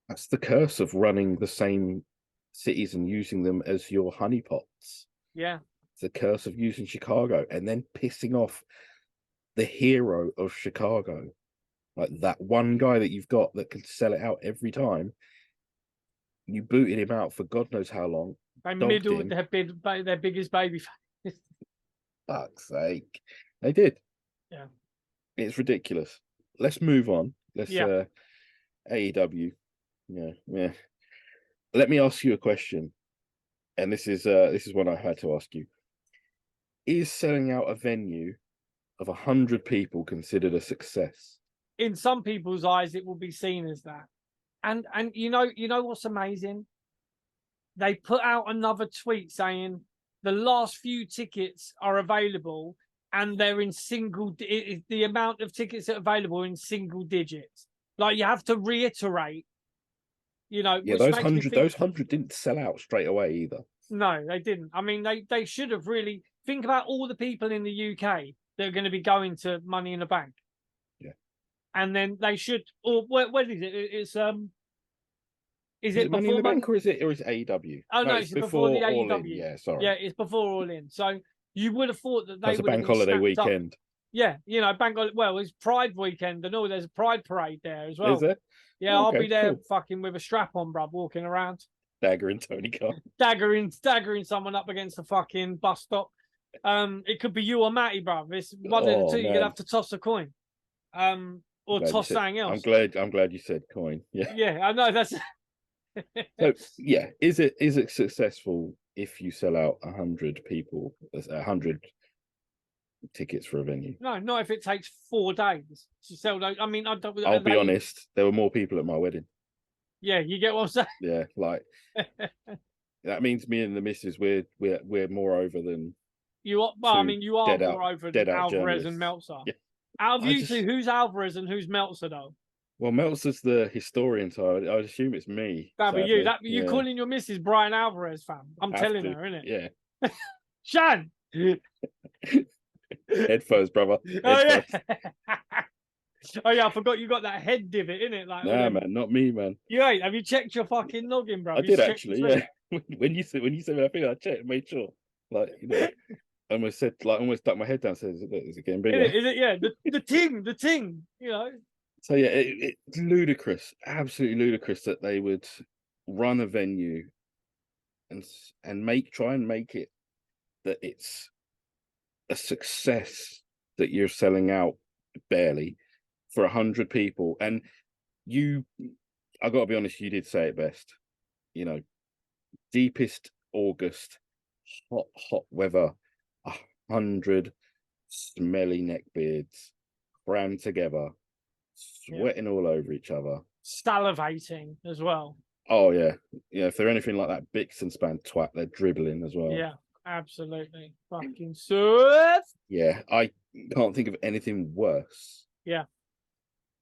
That's the curse of running the same cities and using them as your honeypots. Yeah. It's the curse of using Chicago and then pissing off the hero of Chicago. Like that one guy that you've got that can sell it out every time. You booted him out for God knows how long. They dogged middled him. their biggest baby face. Fuck's sake. They did. Yeah. It's ridiculous. Let's move on. Let's Yeah. AEW. Yeah. Let me ask you a question. And this is one I had to ask you. Is selling out a venue of 100 people considered a success? In some people's eyes, it will be seen as that. And you know what's amazing? They put out another tweet saying the last few tickets are available and they're in the amount of tickets that are available in single digits. Like you have to reiterate, Yeah, which those makes me 100 think, those 100 didn't sell out straight away either. no, they didn't. I mean, they should have really think about all the people in the UK that are going to be going to Money in the Bank. Yeah. And then they should, or what is it? It's is it Money in before the Bank or is it AEW? Oh no, it's before the All In. AEW. Yeah, sorry. Yeah, it's before All In. So you would have thought that they That's a would have bank been holiday snapped up. weekend. Yeah, bank holiday. Well, it's Pride weekend and all. There's a Pride parade there as well. Is there? Yeah, Oh, I'll be there cool. fucking with a strap on, bruv, walking around, Daggering Tony Khan. staggering someone up against the fucking bus stop. It could be you or Matty, bruv. It's one of the two. You're gonna have to toss a coin. Or toss something else. I'm glad you said coin. Yeah. Yeah, I know that's. So yeah, is it successful if you sell out 100 people, 100 tickets for a venue? No, not if it takes 4 days to sell those. I mean, I'll be honest, there were more people at my wedding. Yeah, you get what I'm saying? Yeah, like that means me and the missus we're more over than you are. Well, I mean, you are more over than Alvarez and journalists. Meltzer. Yeah. Out of you two, who's Alvarez and who's Meltzer, though? Well, Meltzer's the historian, so I'd assume it's me. That'd be you. You calling your missus Brian Alvarez, fam? I'm telling her, innit? Yeah. Shan. Headphones, brother. Headphones. Oh yeah, I forgot you got that head divot, innit? Like, nah, man, not me, man. You ain't. Have you checked your fucking noggin, bro? I did actually, yeah. when you said that, I think I checked, made sure. Like, I almost stuck my head down. Said, "Is it getting bigger?" Is it? Yeah, the ting. So yeah, it's ludicrous, absolutely ludicrous that they would run a venue and try and make it that it's a success that you're selling out barely for 100 people. And I got to be honest, you did say it best. Deepest August, hot weather, 100 smelly neckbeards crammed together, sweating all over each other, salivating as well. Oh yeah, if they're anything like that Bixen span twat, they're dribbling as well. Yeah, absolutely, fucking surf. Yeah, I can't think of anything worse. Yeah.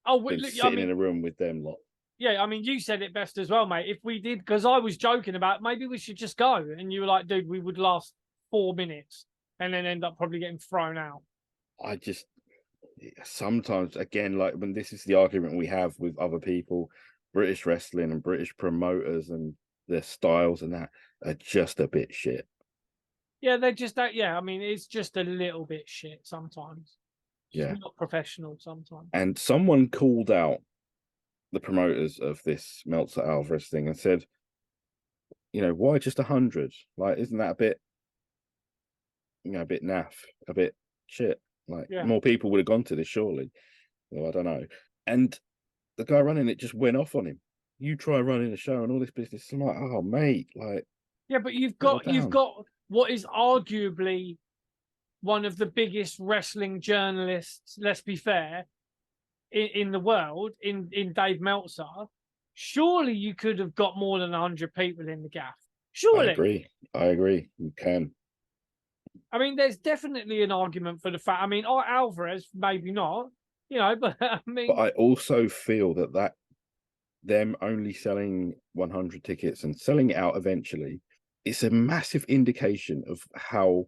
Oh, look, sitting in a room with them lot. Yeah, I mean, you said it best as well, mate. If we did, because I was joking about maybe we should just go, and you were like, dude, we would last 4 minutes and then end up probably getting thrown out. I just sometimes, again, like when this is the argument we have with other people, British wrestling and British promoters and their styles and that are just a bit shit. Yeah, they're just that. Yeah, I mean, it's just a little bit shit sometimes. Yeah, not professional sometimes. And someone called out the promoters of this Meltzer Alvarez thing and said, why just 100? Like, isn't that a bit, a bit naff, a bit shit? Like, more people would have gone to this, surely. Well, I don't know. And the guy running it just went off on him. You try running a show and all this business. I'm like, oh, mate, like. Yeah, but you've got what is arguably one of the biggest wrestling journalists, let's be fair, in the world, in Dave Meltzer. Surely you could have got more than 100 people in the gaff. Surely. I agree. You can. I mean, there's definitely an argument for the fact. I mean, Alvarez, maybe not, but I mean. But I also feel that them only selling 100 tickets and selling it out eventually, it's a massive indication of how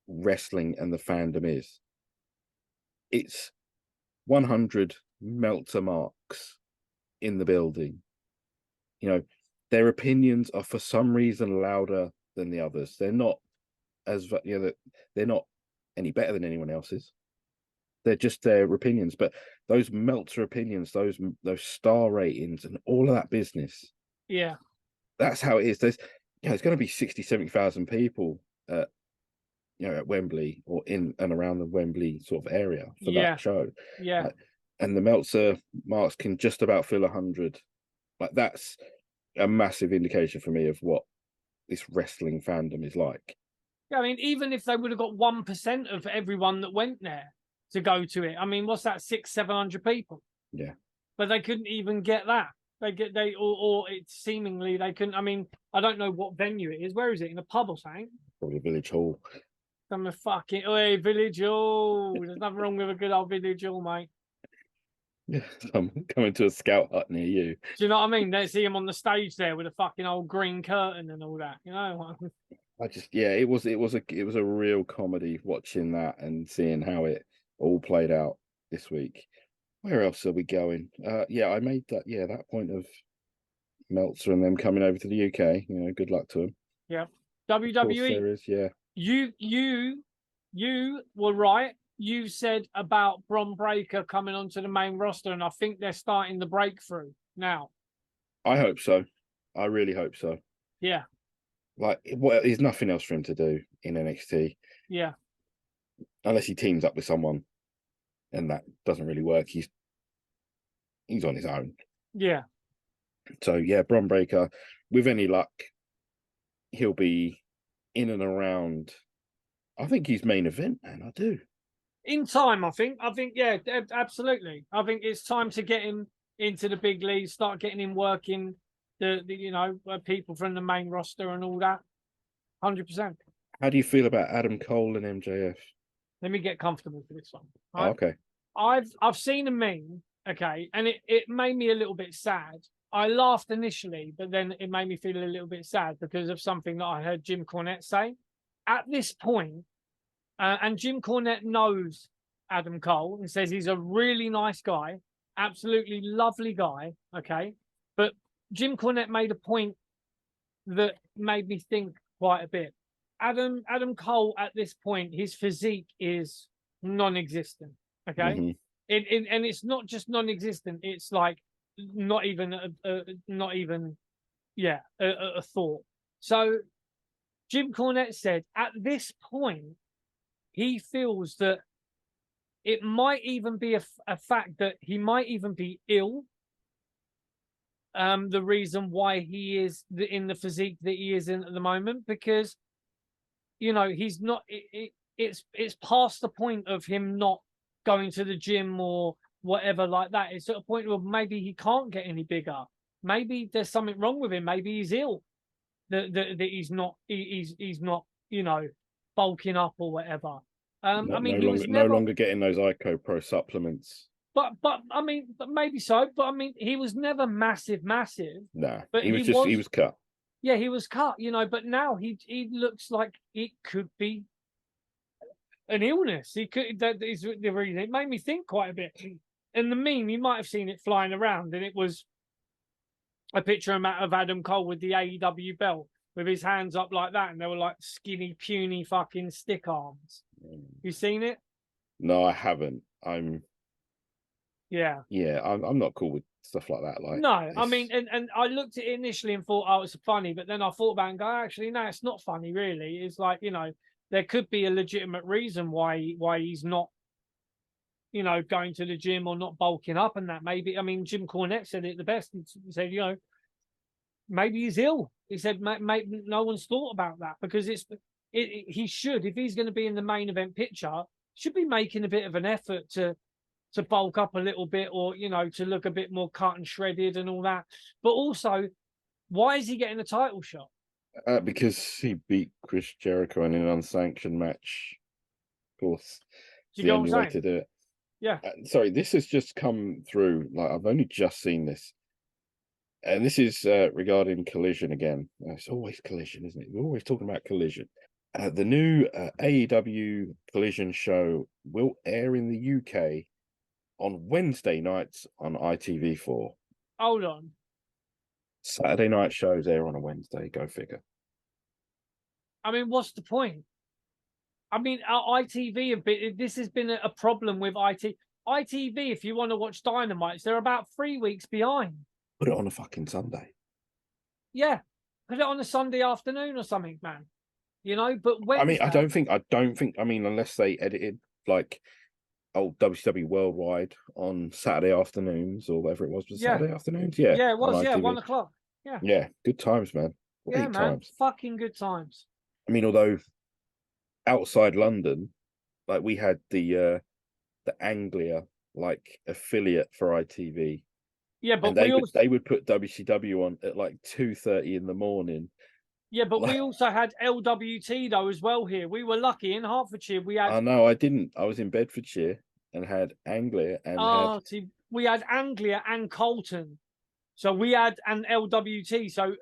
wrestling and the fandom is. it's 100 Meltzer marks in the building. You know, their opinions are for some reason louder than the others. They're not they're not any better than anyone else's. They're just their opinions. But those Meltzer opinions, those star ratings and all of that business, Yeah. that's how it is. There's going to be 60, 70,000 people at Wembley or in and around the Wembley sort of area for that show. Yeah. And the Meltzer marks can just about fill 100. Like, that's a massive indication for me of what this wrestling fandom is like. Yeah, I mean, even if they would have got 1% of everyone that went there to go to it, I mean, what's that, 600-700 people? Yeah. But they couldn't even get that. Or it seemingly they couldn't. I mean, I don't know what venue it is. Where is it? In a pub or something? Probably Village Hall. Some fucking Village Hall. There's nothing wrong with a good old Village Hall, mate. Yeah, I'm coming to a scout hut near you. Do you know what I mean? They see him on the stage there with a fucking old green curtain and all that. You know. It was a real comedy watching that and seeing how it all played out this week. Where else are we going? I made that point of Meltzer and them coming over to the UK. You know, good luck to them. Yeah. WWE. Series, yeah. You were right. You said about Bron Breakker coming onto the main roster, and I think they're starting the breakthrough now. I hope so. I really hope so. Yeah. Like, there's nothing else for him to do in NXT. Yeah. Unless he teams up with someone, and that doesn't really work. He's on his own. Yeah. So yeah, Bron Breakker, with any luck, he'll be in and around. I think he's main event, man. I do. In time, I think, yeah, absolutely. I think it's time to get him into the big leagues, start getting him working the people from the main roster and all that. 100%. How do you feel about Adam Cole and MJF? Let me get comfortable for this one. Right? Oh, okay. I've seen a meme, okay, and it made me a little bit sad. I laughed initially, but then it made me feel a little bit sad because of something that I heard Jim Cornette say. At this point, and Jim Cornette knows Adam Cole and says he's a really nice guy, absolutely lovely guy, okay? But Jim Cornette made a point that made me think quite a bit. Adam Cole, at this point, his physique is non-existent, okay? Mm-hmm. And it's not just non-existent, it's like not even a thought. So Jim Cornette said at this point, he feels that it might even be a fact that he might even be ill. The reason why he is in the physique that he is in at the moment, because, you know, he's not, it's past the point of him not going to the gym or whatever like that. It's at a point where maybe he can't get any bigger. Maybe there's something wrong with him. Maybe he's ill. That he's not, you know, bulking up or whatever. I mean, he was no longer getting those ICO Pro supplements. But I mean, but maybe so. But I mean, he was never massive. Nah, but he was cut. Yeah, he was cut. You know, but now he looks like it could be an illness. That is the reason. It made me think quite a bit. And the meme, you might have seen it flying around, and it was a picture of Adam Cole with the AEW belt, with his hands up like that, and they were like skinny, puny fucking stick arms. You seen it? No, I haven't. I'm not cool with stuff like that. Like, no, I mean, and I looked at it initially and thought, oh, it's funny, but then I thought about it and go, actually, no, it's not funny, really. It's like, you know, there could be a legitimate reason why he's not, you know, going to the gym or not bulking up, and that maybe, I mean, Jim Cornette said it the best. He said, you know, maybe he's ill. He said, maybe no one's thought about that, because he should, if he's going to be in the main event picture, should be making a bit of an effort to bulk up a little bit, or, you know, to look a bit more cut and shredded and all that. But also, why is he getting a title shot? Because he beat Chris Jericho in an unsanctioned match. Of course, it's the only way to do it. Yeah. Sorry, this has just come through. Like, I've only just seen this. And this is regarding Collision again. It's always Collision, isn't it? We're always talking about Collision. The new AEW Collision show will air in the UK on Wednesday nights on ITV4. Hold on. Saturday night shows air on a Wednesday. Go figure. I mean, what's the point? I mean, our ITV have been. This has been a problem with ITV. If you want to watch Dynamites, they're about 3 weeks behind. Put it on a fucking Sunday. Yeah, put it on a Sunday afternoon or something, man. You know, but Wednesday, I mean, I don't think. I mean, unless they edited like old WCW Worldwide on Saturday afternoons or whatever it was Saturday afternoons. Yeah, yeah, it was. on Yeah, ITV. 1 o'clock. Yeah, Yeah, good times, man. yeah, Great man, times. fucking good times. I mean, although outside London, like we had the Anglia like affiliate for ITV. Yeah, but and they would put WCW on at like 2:30 in the morning. Yeah, but we also had LWT though as well here. We were lucky in Hertfordshire. We had. Oh no, I didn't. I was in Bedfordshire and had Anglia and See, we had Anglia and Colton, so we had an LWT. So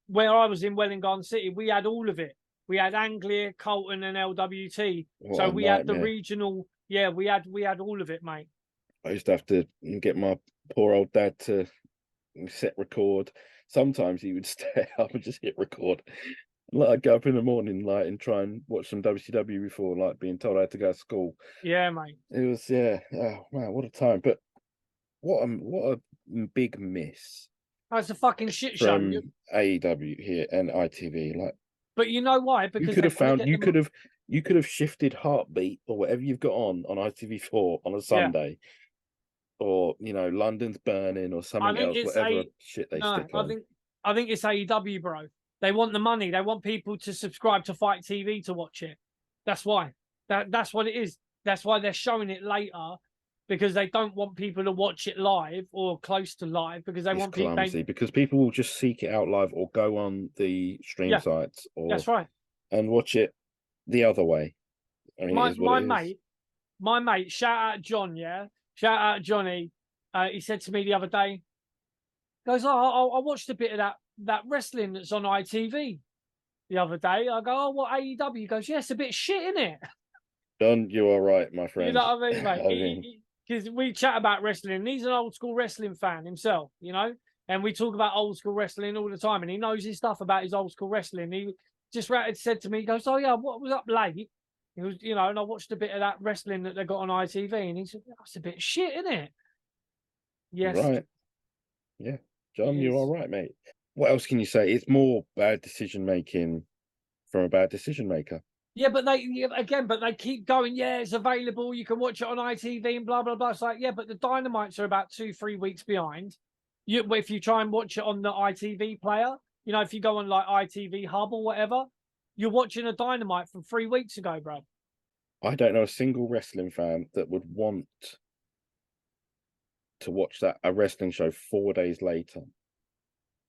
where I was in Welling Garden City, we had all of it. We had Anglia, Colton, and LWT. So we had the regional. Yeah, we had all of it, mate. I used to have to get my poor old dad to set record. Sometimes he would stay up and just hit record. Like I'd get up in the morning, like, and try and watch some WCW before, like, being told I had to go to school. Yeah, mate. It was, yeah. Oh man, what a time! But what a big miss. That's a fucking shit show from AEW here and ITV. Like, but you know why? Because you could have shifted Heartbeat or whatever you've got on ITV4 on a Sunday. Yeah. Or, you know, London's Burning or something else, whatever shit they stick on. I think it's AEW, bro. They want the money. They want people to subscribe to Fight TV to watch it. That's why. That's what it is. That's why they're showing it later, because they don't want people to watch it live or close to live, because it's clumsy. Because people will just seek it out live or go on the stream sites. Or that's right. And watch it the other way. I mean, my mate, shout out John, yeah? Shout out Johnny. He said to me the other day, goes, I watched a bit of that wrestling that's on ITV the other day. I go, what, AEW? He goes, yeah, it's a bit shit, isn't it? John, you are right, my friend. You know what I mean, mate? Because we chat about wrestling. He's an old school wrestling fan himself, you know? And we talk about old school wrestling all the time, and he knows his stuff about his old school wrestling. He just said to me, he goes, oh yeah, what was up late? He was, you know, and I watched a bit of that wrestling that they got on ITV, and he said, that's a bit shit, isn't it? Yes. Right. Yeah. John, you are right, mate. What else can you say? It's more bad decision making from a bad decision maker. Yeah, but they keep going, yeah, it's available, you can watch it on ITV and blah, blah, blah. It's like, yeah, but the Dynamites are about 2-3 weeks behind. If you try and watch it on the ITV player, you know, if you go on like ITV Hub or whatever, you're watching a Dynamite from 3 weeks ago, bro. I don't know a single wrestling fan that would want to watch a wrestling show 4 days later.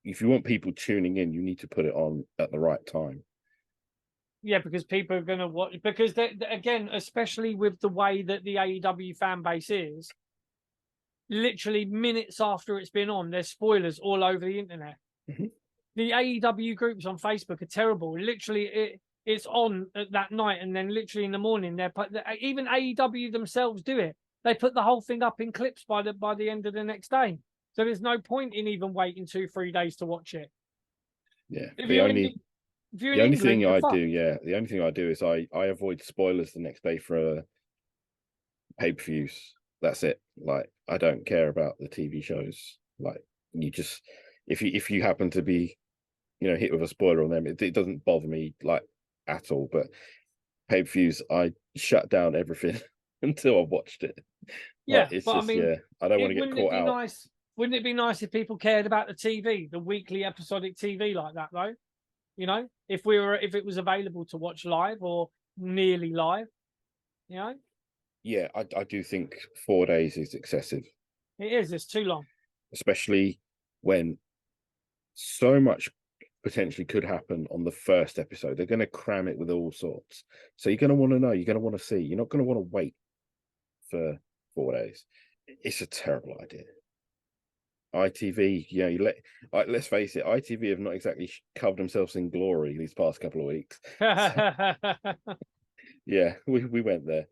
If you want people tuning in, you need to put it on at the right time. Yeah, because people are going to watch, because again, especially with the way that the AEW fan base is, literally minutes after it's been on, there's spoilers all over the internet. Mm-hmm. The AEW groups on Facebook are terrible. Literally, it's on at that night, and then literally in the morning, even AEW themselves do it. They put the whole thing up in clips by the end of the next day. So there's no point in even waiting 2-3 days to watch it. Yeah, the only thing I do is I avoid spoilers the next day for pay-per-views. That's it. Like, I don't care about the TV shows. Like, you just, if you happen to be, you know, hit with a spoiler on them, it doesn't bother me like at all. But pay-per-views, I shut down everything until I've watched it. Yeah, like, it's just, I mean, I don't want to get caught out. Wouldn't it be nice if people cared about the TV, the weekly episodic TV like that, though? You know, if it was available to watch live or nearly live, you know? Yeah, I do think 4 days is excessive. It is. It's too long. Especially when so much potentially could happen on the first episode. They're going to cram it with all sorts. So you're going to want to know. You're going to want to see. You're not going to want to wait for 4 days. It's a terrible idea. ITV, let's face it, ITV have not exactly covered themselves in glory these past couple of weeks. So, yeah, we went there.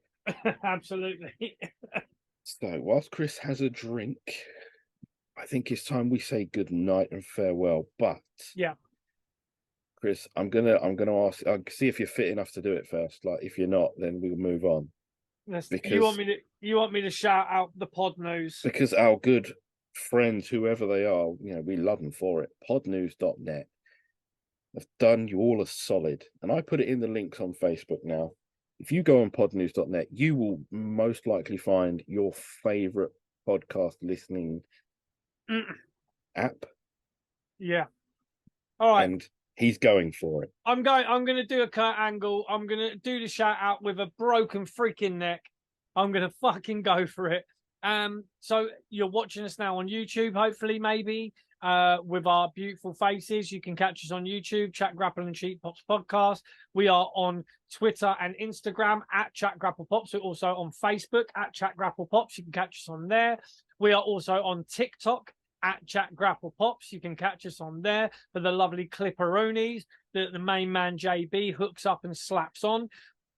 Absolutely. So whilst Chris has a drink, I think it's time we say good night and farewell. But yeah, Chris, I'm gonna ask. I'll see if you're fit enough to do it first. Like, if you're not, then we'll move on. you want me to shout out the pod news because our good friends, whoever they are, we love them for it. Podnews.net have done you all a solid, and I put it in the links on Facebook now. If you go on podnews.net, you will most likely find your favorite podcast listening app. Yeah. All right. And he's going for it. I'm going to do a Kurt Angle. I'm going to do the shout out with a broken freaking neck. I'm going to fucking go for it. So you're watching us now on YouTube, hopefully, maybe, with our beautiful faces. You can catch us on YouTube, Chat Grapple and Cheat Pops Podcast. We are on Twitter and Instagram at Chat Grapple Pops. We're also on Facebook at Chat Grapple Pops. You can catch us on there. We are also on TikTok at Chat Grapple Pops. You can catch us on there for the lovely clipperoonies that the main man JB hooks up and slaps on.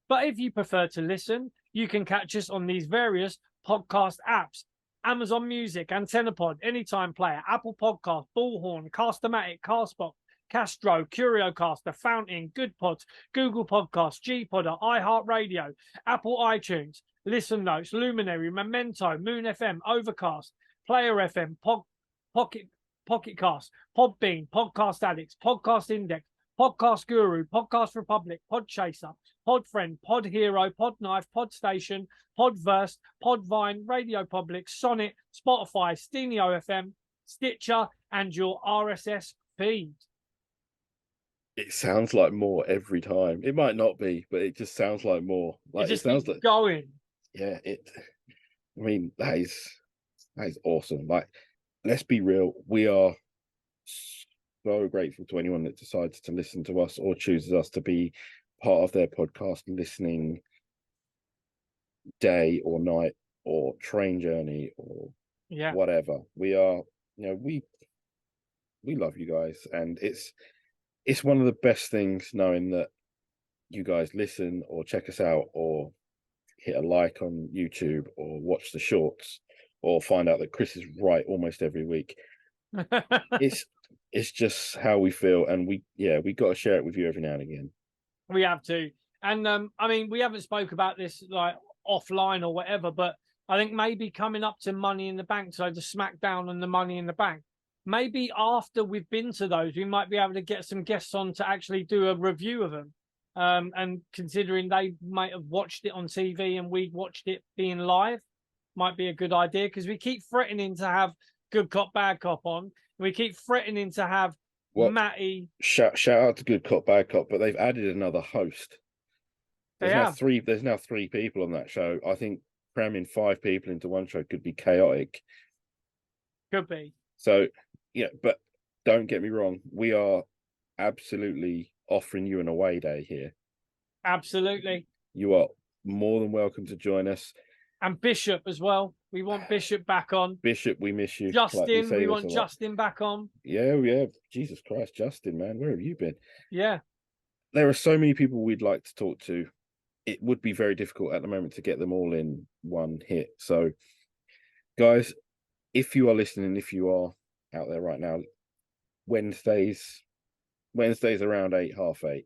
But if you prefer to listen, you can catch us on these various podcast apps: Amazon Music, AntennaPod, Anytime Player, Apple Podcast, Bullhorn, Castamatic, Castbox, Castro, CurioCaster, Fountain, Good Pods, Google Podcasts, G-Podder, iHeartRadio, Apple iTunes, Listen Notes, Luminary, Memento, Moon FM, Overcast, Player FM, Pocket Cast, Podbean, Podcast Addicts, Podcast Index, Podcast Guru, Podcast Republic, Podchaser, Podfriend, Pod Hero, Podknife, Podstation, Podverse, Podvine, Radio Public, Sonnet, Spotify, Steenio FM, Stitcher, and your RSS feed. It sounds like more every time. It might not be, but it just sounds like more. Like, it sounds like going. Yeah, that is awesome. Like, let's be real, we are so grateful to anyone that decides to listen to us or chooses us to be part of their podcast listening day or night or train journey or whatever. We are, we love you guys, and it's one of the best things knowing that you guys listen or check us out or hit a like on YouTube or watch the shorts or find out that Chris is right almost every week. It's just how we feel, and we got to share it with you every now and again. We have to. And I mean, we haven't spoke about this like offline or whatever, but I think maybe coming up to Money in the Bank, so the SmackDown and the Money in the Bank, maybe after we've been to those, we might be able to get some guests on to actually do a review of them. And considering they might have watched it on TV and we watched it being live, might be a good idea, because we keep threatening to have Good Cop, Bad Cop on. We keep threatening to have Matty. Shout out to Good Cop, Bad Cop, but they've added another host. There's now three people on that show. I think cramming 5 people into one show could be chaotic. Could be. So, but don't get me wrong. We are absolutely offering you an away day here. Absolutely. You are more than welcome to join us. And Bishop as well. We want Bishop back on. Bishop, we miss you. Justin, we want Justin back on. Yeah. Jesus Christ, Justin, man, where have you been? Yeah. There are so many people we'd like to talk to. It would be very difficult at the moment to get them all in one hit. So, guys, if you are listening, if you are out there right now, Wednesdays around 8, half 8.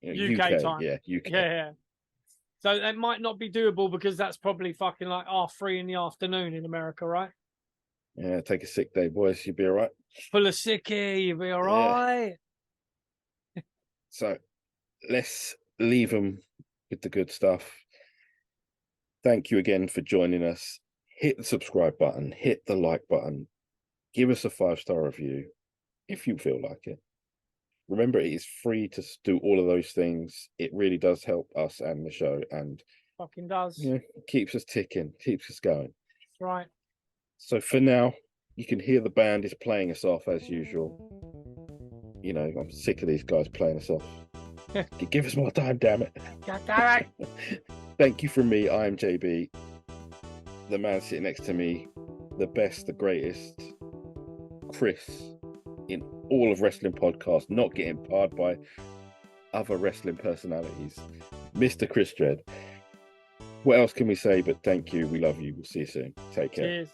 UK time. Yeah, UK. Yeah. So that might not be doable because that's probably fucking like 3:30 in the afternoon in America, right? Yeah, take a sick day, boys. You'll be all right. Full of sickie, you'll be all right. So let's leave them with the good stuff. Thank you again for joining us. Hit the subscribe button, hit the like button, give us a 5-star review if you feel like it. Remember, it is free to do all of those things. It really does help us and the show, and fucking does. Keeps us ticking, keeps us going. That's right. So for now, you can hear the band is playing us off as usual. I'm sick of these guys playing us off. Give us more time, damn it. God damn it. Thank you from me. I am JB. The man sitting next to me, the best, the greatest, Chris in all of wrestling podcasts, not getting parred by other wrestling personalities, Mr. Chris Dredd. What else can we say but thank you, we love you, we'll see you soon. Take care. Cheers.